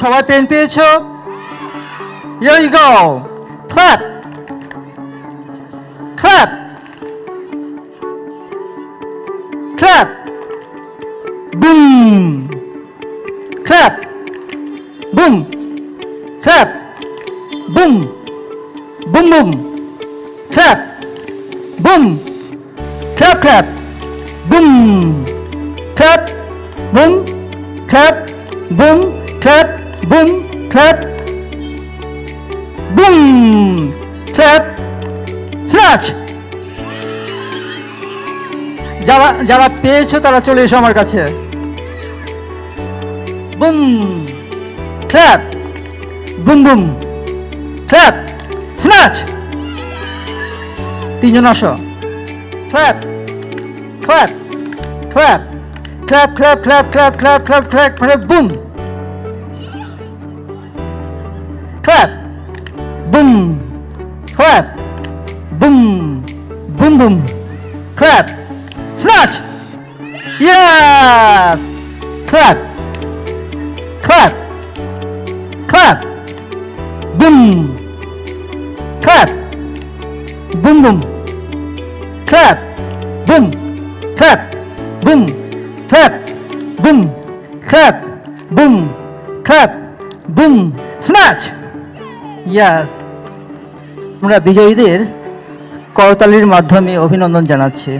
সবাই পেন পেয়েছো? Here you go. Clap. Clap. Clap. Boom. Clap. Boom. Clap. Boom. Boom boom. Clap. Boom. Clap clap. Boom. Clap. Boom. Clap. Boom. Clap. Boom. Clap. Boom. Clap. Snatch. যারা যারা পেয়েছো তারা চলে এসো আমার কাছে। Boom clap boom boom clap snatch. তিনজন আসো। Clap clap clap clap clap clap clap clap clap clap মানে boom clap boom clap boom boom boom clap snatch. Yes. Clap. Clap. Clap. Boom. Clap. Boom boom. Clap. Boom. Clap. Boom. Clap. Boom. Clap. Boom. Clap. Boom. Snatch. Yes. আমরা বিজয়ীদের করতালির মাধ্যমে অভিনন্দন জানাচ্ছি।